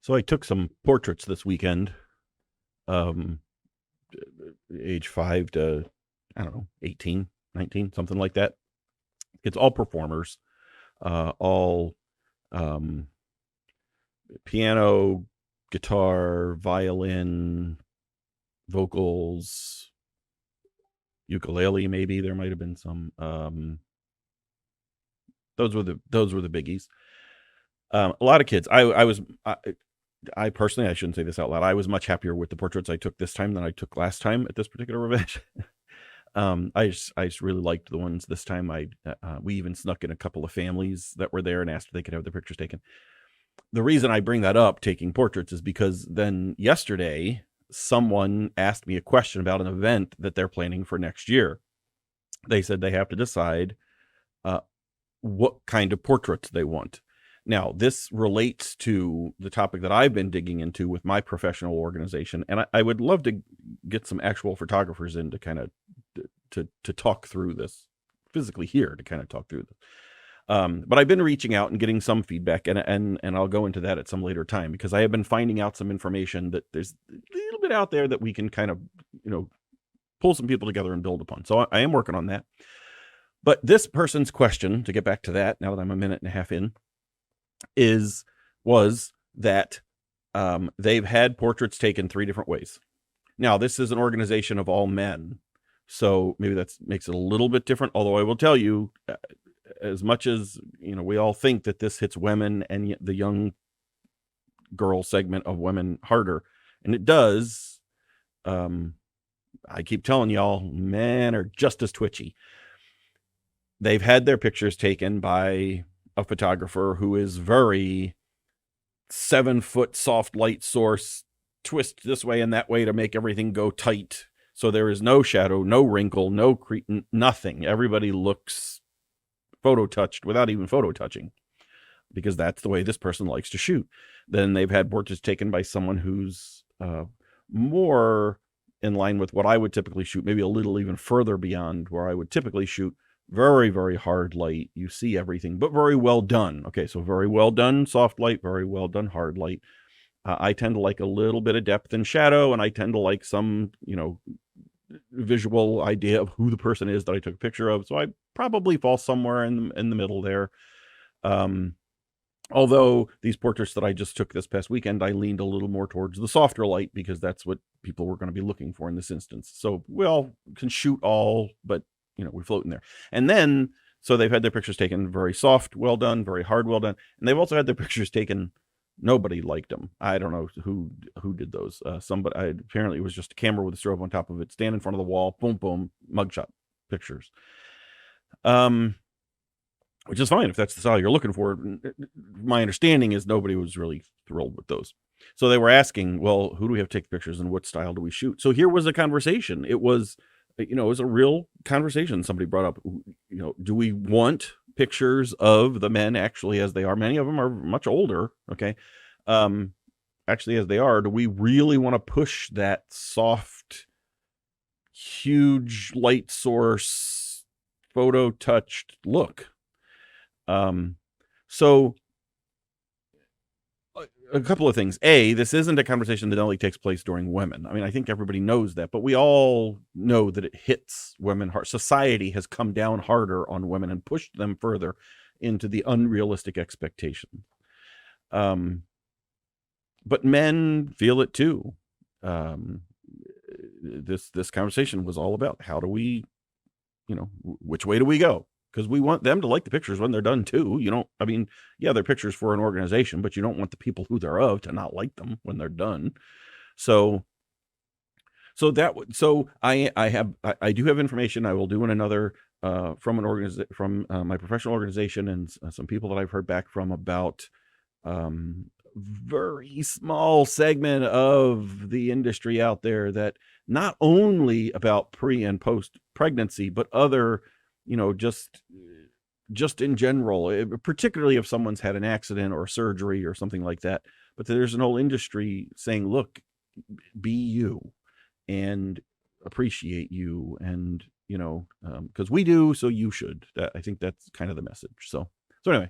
So I took some portraits this weekend, um, age 5 to, I don't know, 18, 19, something like that. It's all performers, all um, piano, guitar, violin, vocals, ukulele. Maybe there might have been some. Those were the biggies. A lot of kids. I personally, I shouldn't say this out loud. I was much happier with the portraits I took this time than I took last time at this particular event. I just really liked the ones this time. We even snuck in a couple of families that were there and asked if they could have their pictures taken. The reason I bring that up, taking portraits, is because then yesterday someone asked me a question about an event that they're planning for next year. They said they have to decide uh, what kind of portraits they want. Now, this relates to the topic that I've been digging into with my professional organization, and I would love to get some actual photographers in to kind of to talk through this physically here to kind of talk through this. But I've been reaching out and getting some feedback, and I'll go into that at some later time because I have been finding out some information that there's a little bit out there that we can kind of pull some people together and build upon. So I am working on that. But this person's question, to get back to that, now that I'm a minute and a half in, was that they've had portraits taken 3 different ways. Now, this is an organization of all men, so maybe that makes it a little bit different. Although I will tell you, as much as we all think that this hits women and the young girl segment of women harder, and it does. I keep telling y'all, men are just as twitchy. They've had their pictures taken by a photographer who is very 7-foot soft light source, twist this way and that way to make everything go tight. So there is no shadow, no wrinkle, no nothing. Everybody looks photo touched without even photo touching, because that's the way this person likes to shoot. Then they've had portraits taken by someone who's more in line with what I would typically shoot, maybe a little even further beyond where I would typically shoot. Very, very hard light. You see everything, but very well done. Okay, so very well done soft light, very well done hard light. I tend to like a little bit of depth and shadow, and I tend to like some, visual idea of who the person is that I took a picture of. So I probably fall somewhere in the middle there. Although these portraits that I just took this past weekend, I leaned a little more towards the softer light because that's what people were going to be looking for in this instance. So we all can shoot all, but we float in there. And then, so they've had their pictures taken very soft, well done, very hard, well done. And they've also had their pictures taken, nobody liked them. I don't know who did those. Somebody, apparently it was just a camera with a strobe on top of it, stand in front of the wall, boom, boom, mugshot pictures. Which is fine if that's the style you're looking for. My understanding is nobody was really thrilled with those. So they were asking, well, who do we have to take pictures and what style do we shoot? So here was a conversation. It was a real conversation. Somebody brought up, do we want pictures of the men actually as they are? Many of them are much older. Okay. Actually, as they are, do we really want to push that soft, huge light source, photo touched look? So a couple of things. This isn't a conversation that only takes place during women. I mean, I think everybody knows that, but we all know that it hits women hard. Society has come down harder on women and pushed them further into the unrealistic expectation. But men feel it too. This conversation was all about how do we, which way do we go? Because we want them to like the pictures when they're done too. They're pictures for an organization, but you don't want the people who they're of to not like them when they're done. So I do have information. I will do in another from my professional organization and some people that I've heard back from about very small segment of the industry out there that not only about pre and post pregnancy, but other just in general, particularly if someone's had an accident or surgery or something like that. But there's an whole industry saying, look, be you and appreciate you. And, because we do, so you should. I think that's kind of the message. So anyway,